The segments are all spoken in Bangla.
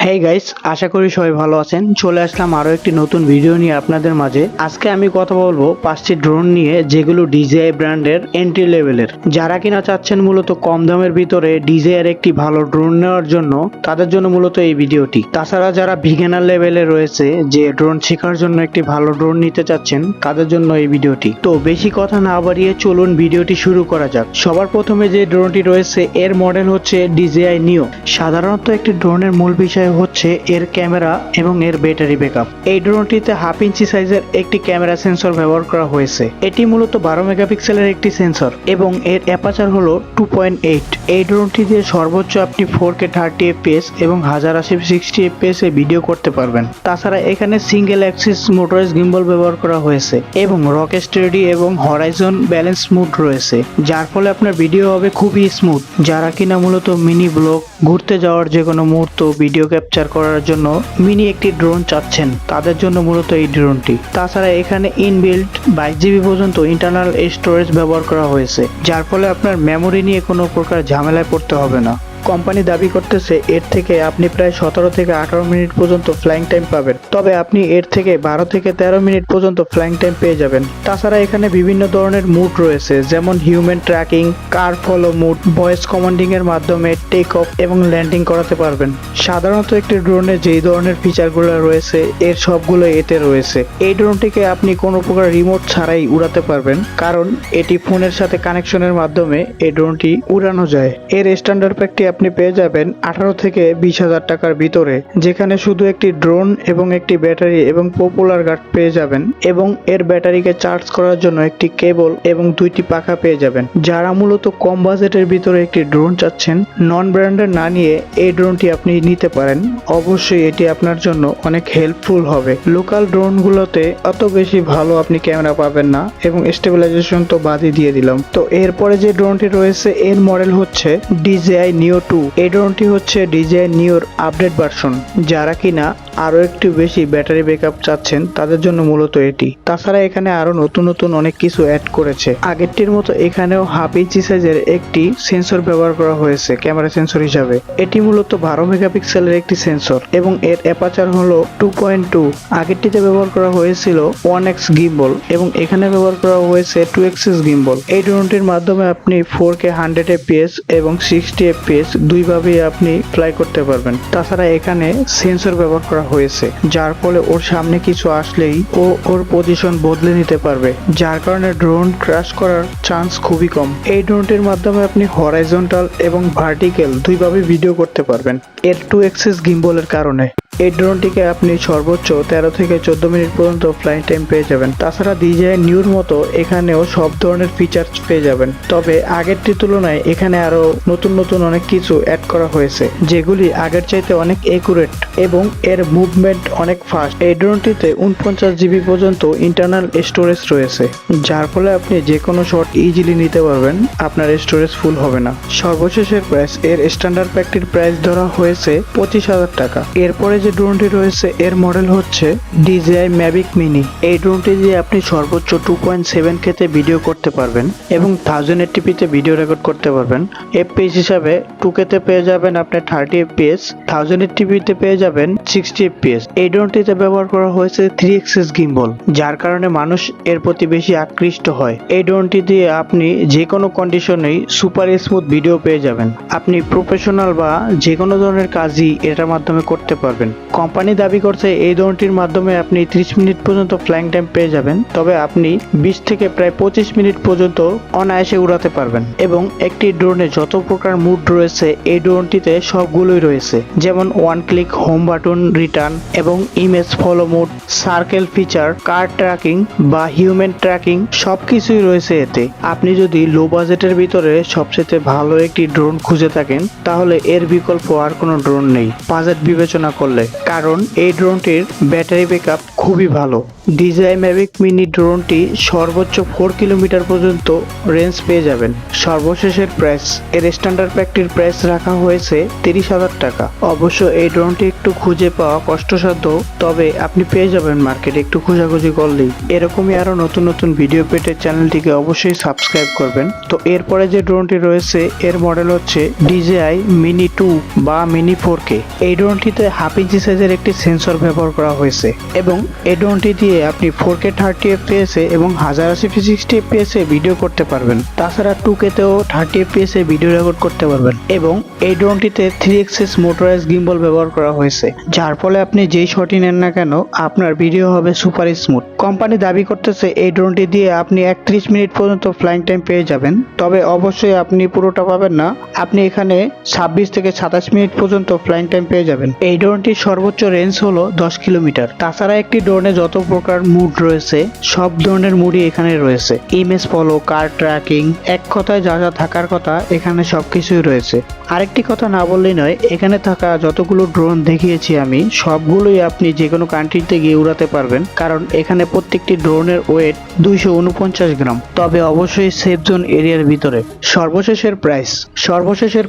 হেই গাইস, আশা করি সবাই ভালো আছেন। চলে আসলাম আরো একটি নতুন ভিডিও নিয়ে আপনাদের মাঝে। আজকে আমি কথা বলবো 5টি ড্রোন নিয়ে, যেগুলো DJI ব্র্যান্ডের এন্ট্রি লেভেলের। যারা কিনা চাচ্ছেন মূলত কম দামের ভিতরে DJI এর একটি ভালো ড্রোন নেওয়ার জন্য, তাদের জন্য মূলত এই ভিডিওটি। তাছাড়া যারা বিগিনার লেভেলে রয়েছে, যে ড্রোন শেখার জন্য একটি ভালো ড্রোন নিতে চাচ্ছেন, তাদের জন্য এই ভিডিওটি। তো বেশি কথা না বাড়িয়ে চলুন ভিডিওটি শুরু করা যাক। সবার প্রথমে যে ড্রোনটি রয়েছে, এর মডেল হচ্ছে DJI Neo। সাধারণত একটি ড্রোনের মূল বিষয় হচ্ছে এর ক্যামেরা এবং এর ব্যাটারি ব্যাকআপ। এই ড্রোনটিতে 1/2 ইঞ্চি সাইজের একটি ক্যামেরা সেন্সর ব্যবহার করা হয়েছে। এটি মূলত 12 মেগাপিক্সেলের একটি সেন্সর এবং এর অ্যাপারচার হলো 2.8। এই ড্রোনটি দিয়ে সর্বোচ্চ আপনি 4K 30 fps এবং 1080 60 fps এ ভিডিও করতে পারবেন। তাছাড়া এখানে সিঙ্গেল অ্যাক্সিস মোটরাইজ গিম্বল ব্যবহার করা হয়েছে এবং রক স্টেডি এবং হরাইজন ব্যালেন্স মুড রয়েছে, যার ফলে আপনার ভিডিও হবে খুবই স্মুথ। যারা কিনা মূলত মিনি ব্লগ, ঘুরতে যাওয়ার যে কোনো মুহূর্ত ভিডিও ক্যাপচার করার জন্য মিনি একটি ড্রোন চাচ্ছেন, তাদের জন্য মূলত এই ড্রোনটি। তাছাড়া এখানে ইনবিল্ট 22GB পর্যন্ত ইন্টারনাল স্টোরেজ ব্যবহার করা হয়েছে, যার ফলে আপনার মেমোরি নিয়ে কোনো প্রকার ঝামেলায় পড়তে হবে না। কোম্পানি দাবি করতেছে এর থেকে আপনি প্রায় 17 থেকে 18 মিনিট পর্যন্ত ফ্লাইং টাইম পাবেন, তবে আপনি এর থেকে 12 থেকে 13 মিনিট পর্যন্ত ফ্লাইং টাইম পেয়ে যাবেন। তাছাড়া এখানে বিভিন্ন ধরনের মুড রয়েছে, যেমন হিউম্যান ট্র্যাকিং, কার ফলো মুড, ভয়েস কমান্ডিং এর মাধ্যমে টেক অফ এবং ল্যান্ডিং করাতে পারবেন। সাধারণত একটি ড্রোনে যেই ধরনের ফিচারগুলো রয়েছে, এর সবগুলো এতে রয়েছে। এই ড্রোনটিকে আপনি কোনো প্রকার রিমোট ছাড়াই উড়াতে পারবেন, কারণ এটি ফোনের সাথে কানেকশনের মাধ্যমে এই ড্রোনটি উড়ানো যায়। এর স্ট্যান্ডার্ড প্যাকটি আপনি পেয়ে যাবেন 18 থেকে 20,000 টাকার ভিতরে, যেখানে শুধু একটি ড্রোন এবং একটি ব্যাটারি এবং পপুলার গার্ড পেয়ে যাবেন, এবং এর ব্যাটারিকে চার্জ করার জন্য একটি কেবল এবং 2টি পাখা পেয়ে যাবেন। যারা মূলত কম বাজেটের ভিতরে একটি ড্রোন চাচ্ছেন, নন ব্র্যান্ডের না নিয়ে এই ড্রোনটি আপনি নিতে পারেন। অবশ্যই এটি আপনার জন্য অনেক হেল্পফুল হবে। লোকাল ড্রোনগুলোতে অত বেশি ভালো আপনি ক্যামেরা পাবেন না, এবং স্টেবিলাইজেশন তো বাদই দিয়ে দিলাম। তো এরপরে যে ড্রোনটি রয়েছে, এর মডেল হচ্ছে DJI Neo 2। এই ড্রোনটি হচ্ছে DJI Neoর আপডেট ভার্সন। যারা কিনা আরো একটু বেশি ব্যাটারি ব্যাকআপ চাচ্ছেন, তাদের জন্য মূলত এটি। তাছাড়া এখানে আরো নতুন নতুন অনেক কিছু অ্যাড করেছে। আগেরটির মতো এখানেও 1/2 ইঞ্চি সাইজের একটি সেন্সর ব্যবহার করা হয়েছে ক্যামেরা সেন্সর হিসাবে। এটি মূলত 12 মেগাপিক্সেলের একটি সেন্সর এবং এর অ্যাপারচার হলো 2.2। আগেরটিতে ব্যবহার করা হয়েছিল 1x গিম্বল এবং এখানে ব্যবহার করা হয়েছে 2x গিম্বল। এই ড্রোনটির মাধ্যমে আপনি 4K 100 fps এবং 60 fps দুইভাবেই আপনি ফ্লাই করতে পারবেন। তাছাড়া এখানে সেন্সর ব্যবহার করা হয়েছে, যার ফলে ওর সামনে কিছু আসলেই ও ওর পজিশন বদলে নিতে পারবে, যার কারণে ড্রোন ক্র্যাশ করার চান্স খুবই কম। এই ড্রোনটির মাধ্যমে আপনি হরাইজন্টাল এবং ভার্টিক্যাল দুইভাবে ভিডিও করতে পারবেন এর 2x গিম্বলের কারণে। এই ড্রোনটিকে আপনি সর্বোচ্চ 13 থেকে 14 মিনিট পর্যন্ত ফ্লাইং টাইম পেয়ে যাবেন। তাছাড়া DJI Neoর মতো এখানেও সব ধরনের ফিচার্স পেয়ে যাবেন, তবে আগেরটির তুলনায় এখানে আরো নতুন নতুন অনেক কিছু অ্যাড করা হয়েছে, যেগুলি আগের চাইতে অনেক একুরেট এবং এর মুভমেন্ট অনেক ফাস্ট। এই ড্রোনটিতে 49GB পর্যন্ত ইন্টারনাল স্টোরেজ রয়েছে, যার ফলে আপনি যে কোনো শট ইজিলি নিতে পারবেন, আপনার স্টোরেজ ফুল হবে না। সর্বশেষের প্রাইস, এর স্ট্যান্ডার্ড প্যাকটির প্রাইস ধরা হয়েছে 25,000 টাকা। এরপরে যে ড্রোনটি রয়েছে, এর মডেল হচ্ছে DJI Mavic Mini। এই ড্রোনটি দিয়ে আপনি সর্বোচ্চ 2.7K তে ভিডিও করতে পারবেন এবং 1080p তে ভিডিও রেকর্ড করতে পারবেন। FPS হিসাবে 2K তে পেয়ে যাবেন আপনি 30 fps, 1080p তে পেয়ে যাবেন 60 fps। এই ড্রোনটিতে ব্যবহার করা হয়েছে 3x গিম্বল, যার কারণে মানুষ এর প্রতি বেশি আকৃষ্ট হয়। এই ড্রোনটি দিয়ে আপনি যে কোনো কন্ডিশনেই সুপার স্মুথ ভিডিও পেয়ে যাবেন। আপনি প্রফেশনাল বা যে কোনো ধরনের কাজই এটার মাধ্যমে করতে পারবেন। কোম্পানি দাবি করছে এই ড্রোনটির মাধ্যমে আপনি 30 মিনিট পর্যন্ত ফ্লাইং টাইম পেয়ে যাবেন, তবে আপনি 20 থেকে প্রায় 25 মিনিট পর্যন্ত অনায়াসে উড়াতে পারবেন। এবং একটি ড্রোনে যত প্রকার মুড রয়েছে, এই ড্রোনটিতে সবগুলোই রয়েছে, যেমন one click home button, return এবং image follow mode, circle feature, car tracking বা হিউম্যান ট্র্যাকিং, সবকিছুই রয়েছে এতে। আপনি যদি লো বাজেটের ভিতরে সবচেয়ে ভালো একটি ড্রোন খুঁজে থাকেন, তাহলে এর বিকল্প আর কোনো ড্রোন নেই বাজেট বিবেচনা করলে। কারণ এই ড্রোনটির ব্যাটারি ব্যাকআপ খুবই ভালো। DJI Mavic Mini ড্রোনটি সর্বোচ্চ 4 কিলোমিটার পর্যন্ত রেঞ্জ পেয়ে যাবেন। সর্বশেষের প্রাইস, এর স্ট্যান্ডার্ড প্যাকটির প্রাইস রাখা হয়েছে 30,000 টাকা। অবশ্য এই ড্রোনটি একটু খুঁজে পাওয়া কষ্টসাধ্য, তবে আপনি পেয়ে যাবেন মার্কেটে একটু খোঁজাখুঁজি করলেই। এরকমই আরো নতুন নতুন ভিডিও পেতে চ্যানেলটিকে অবশ্যই সাবস্ক্রাইব করবেন। তো এরপরে যে ড্রোনটি রয়েছে এর মডেল হচ্ছে DJI Mini 2 বা Mini 4K। এই ড্রোনটিতে 1/2 ইঞ্চি সাইজের একটি সেন্সর ব্যবহার করা হয়েছে এবং এই ড্রোনটি দিয়ে আপনি 4K 30 fps এবং 1080p 60 fps ভিডিও করতে পারবেন। তাছাড়া 2K তেও 30 fps ভিডিও রেকর্ড করতে পারবেন এবং এই ড্রোনটিতে 3 axis মোটরাইজ গিম্বল ব্যবহার করা হয়েছে, যার ফলে আপনি যেই শটই নেন না কেন আপনার ভিডিও হবে সুপার স্মুথ। কোম্পানি দাবি করতেছে এই ড্রোনটি দিয়ে আপনি 31 মিনিট পর্যন্ত ফ্লাইং টাইম পেয়ে যাবেন, তবে অবশ্যই আপনি পুরোটা পাবেন না। আপনি এখানে 26 থেকে 27 মিনিট পর্যন্ত ফ্লাইং টাইম পেয়ে যাবেন। এই ড্রোনটির সর্বোচ্চ রেঞ্জ হলো 10 কিলোমিটার। তাছাড়া একটি ড্রোনে যত প্রকার মুড রয়েছে সব ধরনের মুডই এখানে রয়েছে। ইমেজ ফলো, কার ট্র্যাকিং, এক কথায় যা যা থাকার কথা এখানে সবকিছুই রয়েছে। আরেকটি কথা না বললেই নয়, এখানে থাকা যতগুলো ড্রোন দেখিয়েছি আমি সবগুলোই আপনি যে কোনো কান্ট্রিতে গিয়ে উড়াতে পারবেন, কারণ এখানে প্রত্যেকটি ড্রোনের ওয়েট 249 গ্রাম, তবে অবশ্যই সেফ জোন এরিয়ার ভিতরে। সর্বশেষের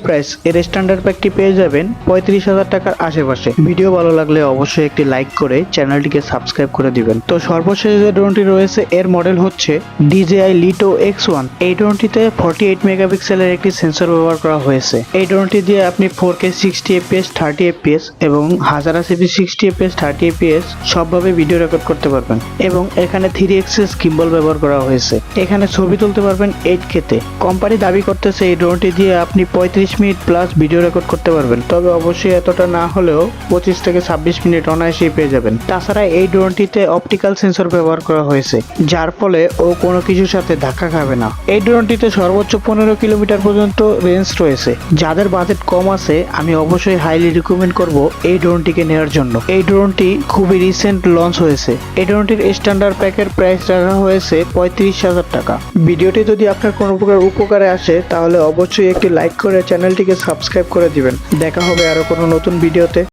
প্রাইস এর স্ট্যান্ডার্ড প্যাকটি পেয়ে যাবেন 35,000 টাকার আশেপাশে। ভিডিও ভালো লাগলে অবশ্যই একটি লাইক করে চ্যানেলটিকে সাবস্ক্রাইব করে দিবেন। তো সর্বশেষ যে ড্রোনটি রয়েছে এর মডেল হচ্ছে DJI Leto X1। এই ড্রোনটিতে 48 মেগাপিক্সেলের একটি সেন্সর ব্যবহার করা হয়েছে। এই ড্রোনটি দিয়ে আপনি 4K 60 fps 30 fps এবং 1080p 60 fps 30 fps সবভাবে video record করতে পারবেন এবং এখানে 3 axis gimbal ব্যবহার করা হয়েছে। এখানে ছবি তুলতে পারবেন 8K তে। কোম্পানি দাবি করতেছে এই ড্রোনটি দিয়ে আপনি 35 মিনিট প্লাস ভিডিও রেকর্ড করতে পারবেন, তবে অবশ্যই এতটা না হলেও 25 থেকে 26 মিনিট অনায়াসেই পেয়ে যাবেন। তাছাড়া এই ড্রোনটিতে অপটিক্যাল সেন্সর ব্যবহার করা হয়েছে, যার ফলে ও কোনো কিছুর সাথে ধাক্কা খাবে না। এই ড্রোনটিতে সর্বোচ্চ 15 কিলোমিটার পর্যন্ত রেঞ্জ রয়েছে। যাদের বাজেট কম আছে আমি অবশ্যই হাইলি রিকমেন্ড করব এই ড্রোনটিকে নেওয়ার জন্য। এই ড্রোনটি খুবই রিসেন্ট লঞ্চ হয়েছে। এই ড্রোনটির স্ট্যান্ডার্ড প্যাকের প্রাইস রাখা হয়েছে 35,000 টাকা। ভিডিওটি যদি আপনার কোনো প্রকার উপকারে আসে তাহলে অবশ্যই একটি লাইক করে চ্যানেলটিকে সাবস্ক্রাইব করে দিবেন। দেখা হবে আরো কোনো নতুন ভিডিওতে।